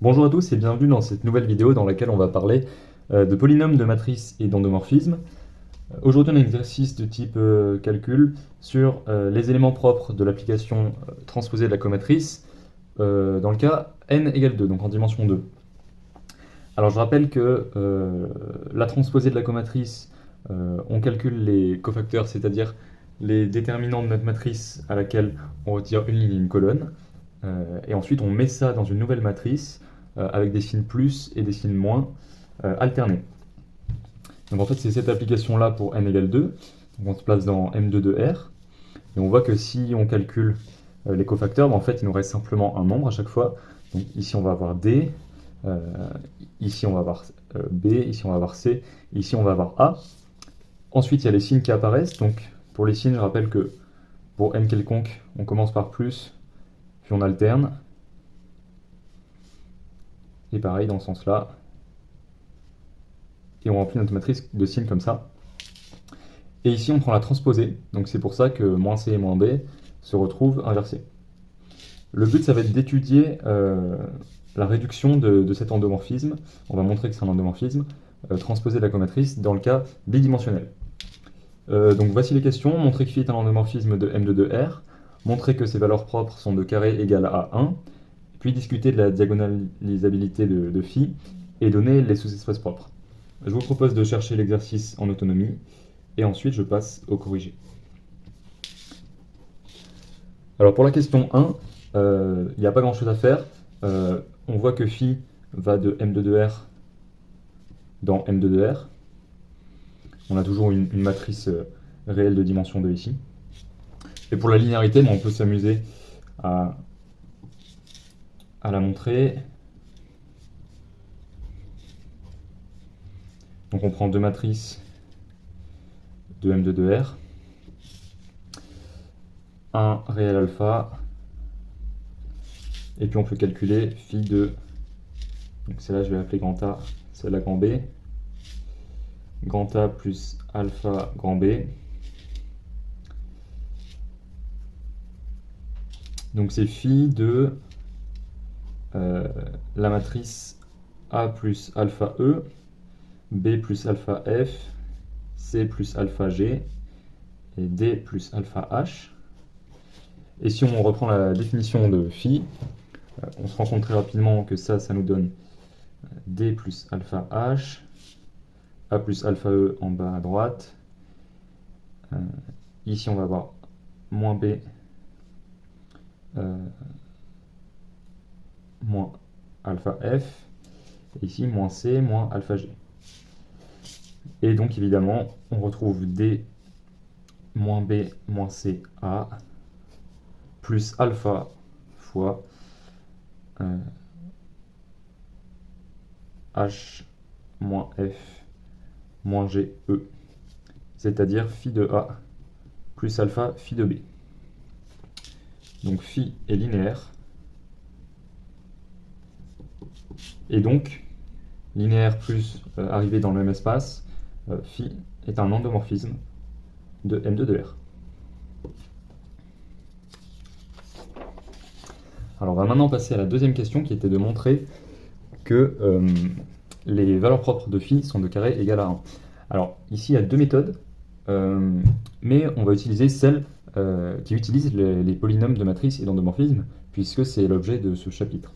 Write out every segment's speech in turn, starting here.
Bonjour à tous et bienvenue dans cette nouvelle vidéo dans laquelle on va parler de polynômes, de matrices et d'endomorphismes. Aujourd'hui on a un exercice de type calcul sur les éléments propres de l'application transposée de la comatrice dans le cas n égale 2, donc en dimension 2. Alors je rappelle que la transposée de la comatrice, on calcule les cofacteurs, c'est-à-dire les déterminants de notre matrice à laquelle on retire une ligne et une colonne. Et ensuite on met ça dans une nouvelle matrice avec des signes plus et des signes moins alternés. Donc en fait c'est cette application là pour n égale 2. Donc on se place dans M2 de R. Et on voit que si on calcule les cofacteurs, en fait il nous reste simplement un nombre à chaque fois. Donc ici on va avoir D, ici on va avoir B, ici on va avoir C, ici on va avoir A. Ensuite il y a les signes qui apparaissent. Donc pour les signes je rappelle que pour n quelconque on commence par plus, puis on alterne. Et pareil dans ce sens-là. Et on remplit notre matrice de signes comme ça. Et ici, on prend la transposée. Donc c'est pour ça que moins C et moins B se retrouvent inversés. Le but, ça va être d'étudier la réduction de cet endomorphisme. On va montrer que c'est un endomorphisme transposé de la comatrice dans le cas bidimensionnel. Donc voici les questions. Montrer que phi est un endomorphisme de M2 de R. Montrer que ses valeurs propres sont de carré égal à 1. Puis discuter de la diagonalisabilité de phi et donner les sous-espaces propres. Je vous propose de chercher l'exercice en autonomie et ensuite je passe au corrigé. Alors pour la question 1, il n'y a pas grand chose à faire. On voit que phi va de M2 de R dans M2 de R. On a toujours une matrice réelle de dimension 2 ici. Et pour la linéarité, on peut s'amuser à la montrer. Donc on prend deux matrices de M2 de R, un réel alpha, et puis on peut calculer phi de, donc celle-là je vais l'appeler grand A, celle-là grand B, grand A plus alpha grand B. Donc c'est phi de la matrice A plus alpha E, B plus alpha F, C plus alpha G et D plus alpha H. Et si on reprend la définition de phi, on se rend compte très rapidement que ça nous donne D plus alpha H, A plus alpha E en bas à droite. Ici on va avoir moins B moins alpha F, et ici moins C moins alpha G. Et donc évidemment, on retrouve D moins B moins C A plus alpha fois H moins F moins G E, c'est-à-dire phi de A plus alpha phi de B. Donc phi est linéaire, et donc linéaire plus arrivé dans le même espace, phi est un endomorphisme de M2 de R. Alors on va maintenant passer à la deuxième question qui était de montrer que les valeurs propres de phi sont de carré égal à 1. Alors ici il y a deux méthodes, mais on va utiliser celle qui utilise les polynômes de matrice et d'endomorphisme, puisque c'est l'objet de ce chapitre.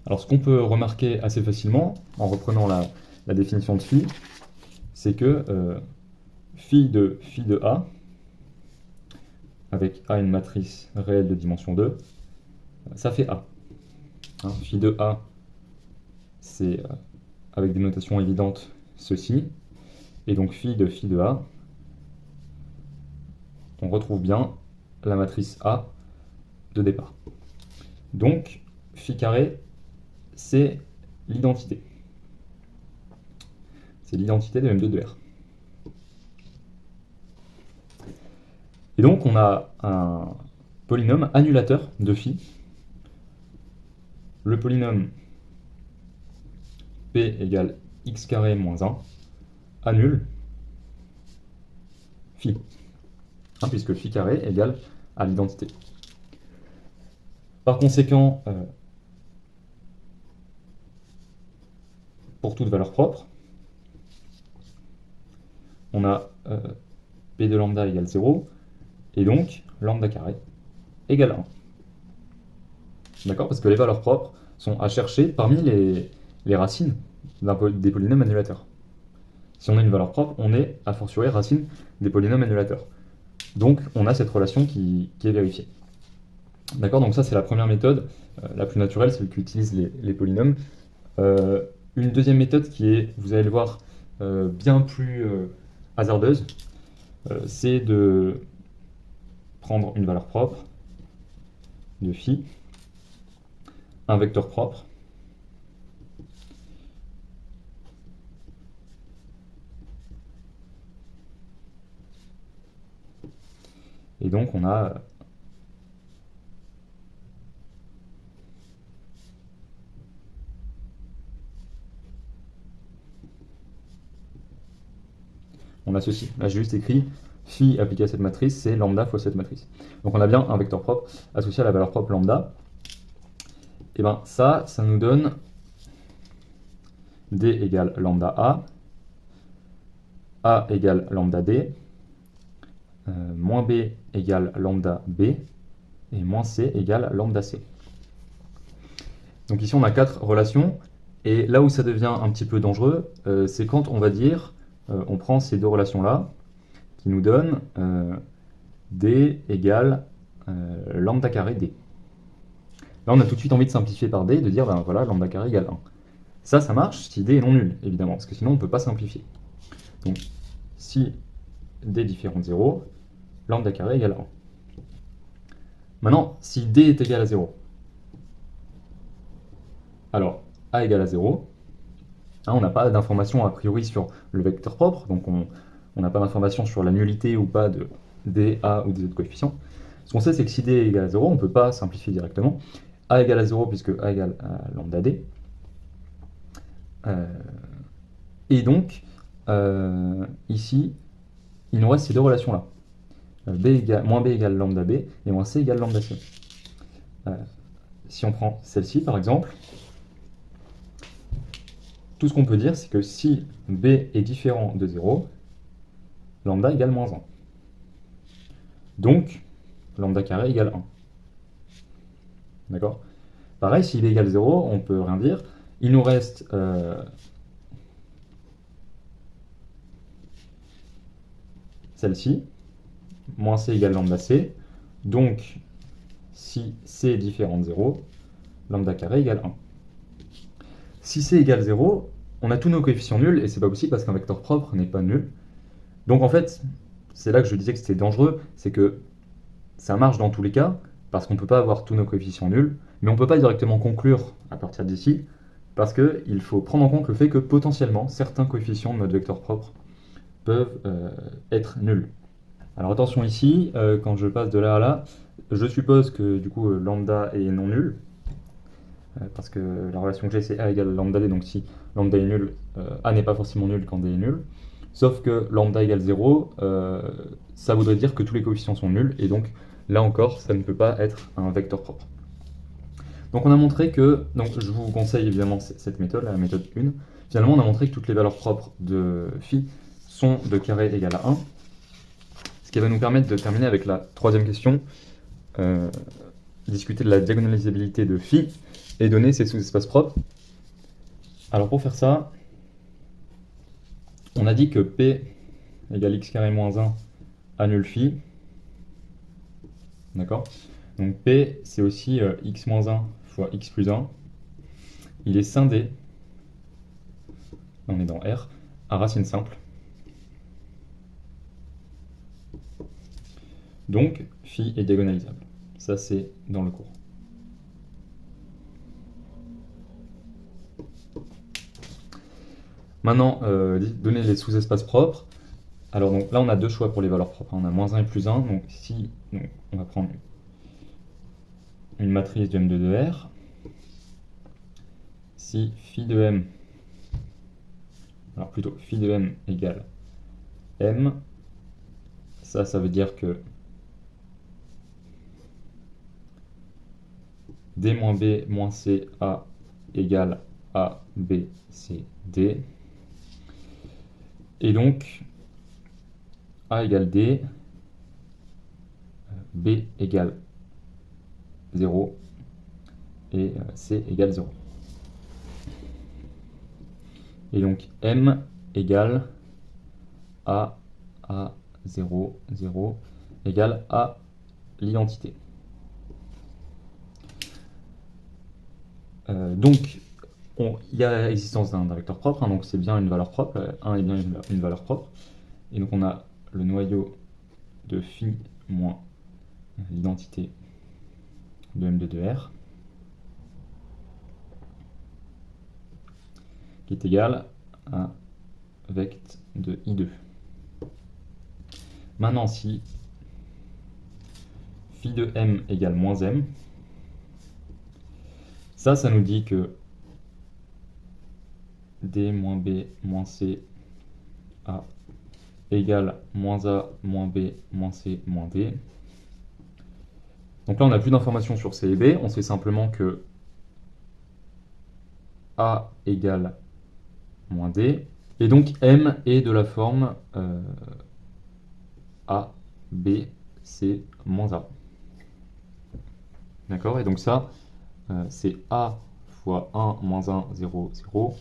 Alors ce qu'on peut remarquer assez facilement, en reprenant la définition de phi, c'est que phi de A, avec A une matrice réelle de dimension 2, ça fait A. Hein, phi de A, c'est avec des notations évidentes ceci, et donc phi de A, on retrouve bien la matrice A de départ. Donc phi carré, c'est l'identité. C'est l'identité de M2 de R. Et donc on a un polynôme annulateur de phi. Le polynôme P égale x carré moins 1 annule phi, hein, puisque phi carré égale à l'identité. Par conséquent, pour toute valeur propre, on a P de lambda égale 0, et donc lambda carré égale 1. D'accord? Parce que les valeurs propres sont à chercher parmi les racines des polynômes annulateurs. Si on a une valeur propre, on est a fortiori racine des polynômes annulateurs. Donc on a cette relation qui est vérifiée. D'accord? Donc ça c'est la première méthode, la plus naturelle, celle qui utilise les polynômes. Une deuxième méthode qui est, vous allez le voir, bien plus hasardeuse, c'est de prendre une valeur propre de phi, un vecteur propre, et donc on a ceci. Là j'ai juste écrit phi appliqué à cette matrice, c'est lambda fois cette matrice. Donc on a bien un vecteur propre associé à la valeur propre lambda. Et bien ça nous donne d égale lambda a égale lambda d, moins b égale lambda b, et moins c égale lambda c. Donc ici on a 4 relations, et là où ça devient un petit peu dangereux, c'est quand on va dire, on prend ces deux relations-là, qui nous donnent d égale lambda carré d. Là on a tout de suite envie de simplifier par d, et de dire, ben voilà, lambda carré égale 1. Ça marche si d est non nul, évidemment, parce que sinon on ne peut pas simplifier. Donc si d différent de 0, lambda carré égale 1. Maintenant, si d est égal à 0, alors a égale à 0, hein, on n'a pas d'information a priori sur le vecteur propre, donc on n'a pas d'information sur la nullité ou pas de d, a ou des autres coefficients. Ce qu'on sait, c'est que si d est égal à 0, on ne peut pas simplifier directement. A égale à 0 puisque a égale à lambda d. Et donc, ici, il nous reste ces deux relations-là. Moins b égale lambda b et moins c égale lambda c. Si on prend celle-ci, par exemple, tout ce qu'on peut dire, c'est que si b est différent de 0, lambda égale moins 1. Donc, lambda carré égale 1. D'accord? Pareil, si b égale 0, on ne peut rien dire. Il nous reste celle-ci, moins c égale lambda c. Donc, si c est différent de 0, lambda carré égale 1. Si c égale 0, on a tous nos coefficients nuls, et c'est pas possible parce qu'un vecteur propre n'est pas nul. Donc en fait, c'est là que je disais que c'était dangereux, c'est que ça marche dans tous les cas, parce qu'on ne peut pas avoir tous nos coefficients nuls, mais on ne peut pas directement conclure à partir d'ici, parce qu'il faut prendre en compte le fait que potentiellement, certains coefficients de notre vecteur propre peuvent être nuls. Alors attention ici, quand je passe de là à là, je suppose que du coup lambda est non nul, parce que la relation que j'ai c'est a égale lambda d, donc si lambda est nul, a n'est pas forcément nul quand d est nul. Sauf que lambda égale 0, ça voudrait dire que tous les coefficients sont nuls, et donc là encore, ça ne peut pas être un vecteur propre. Donc on a montré que, donc je vous conseille évidemment cette méthode, la méthode 1, finalement on a montré que toutes les valeurs propres de phi sont de carré égal à 1, ce qui va nous permettre de terminer avec la troisième question, discuter de la diagonalisabilité de phi et donner ses sous-espaces propres. Alors pour faire ça, on a dit que p égale x carré moins 1 annule phi. D'accord? Donc p, c'est aussi x moins 1 fois x plus 1. Il est scindé, on est dans R, à racine simple. Donc phi est diagonalisable. Ça, c'est dans le cours. Maintenant, donner les sous-espaces propres. Alors donc, là, on a deux choix pour les valeurs propres. On a moins 1 et plus 1. Donc, on va prendre une matrice de M de R. Si phi de M, alors plutôt phi de M égale M, ça veut dire que D moins B moins C A égale A, B, C, D. Et donc, A égale D, B égale 0 et C égale 0. Et donc M égale A, 0, 0 égale A l'identité. Donc, il y a existence d'un vecteur propre, hein, donc c'est bien une valeur propre, 1 est bien une valeur propre. Et donc on a le noyau de phi moins l'identité de M de 2R qui est égal à vect de I2. Maintenant, si phi de M égale moins M, ça nous dit que D moins B moins C A égale moins A moins B moins C moins D. Donc là, on n'a plus d'informations sur C et B, on sait simplement que A égale moins D, et donc M est de la forme A, B, C, moins A. D'accord? Et donc ça, c'est A fois 1, moins 1, 0, 0,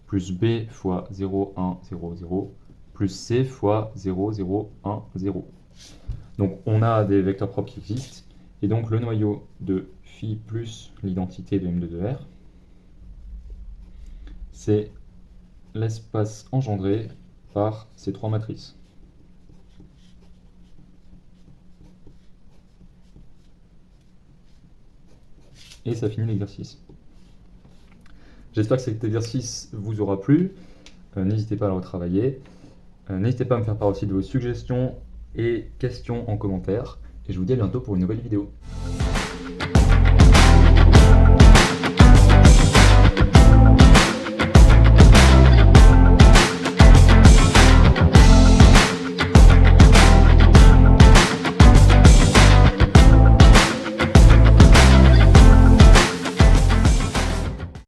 plus B fois 0, 1, 0, 0, plus C fois 0, 0, 1, 0. Donc on a des vecteurs propres qui existent, et donc le noyau de phi plus l'identité de M de 2R, c'est l'espace engendré par ces trois matrices. Et ça finit l'exercice. J'espère que cet exercice vous aura plu. N'hésitez pas à le retravailler. N'hésitez pas à me faire part aussi de vos suggestions et questions en commentaire. Et je vous dis à bientôt pour une nouvelle vidéo.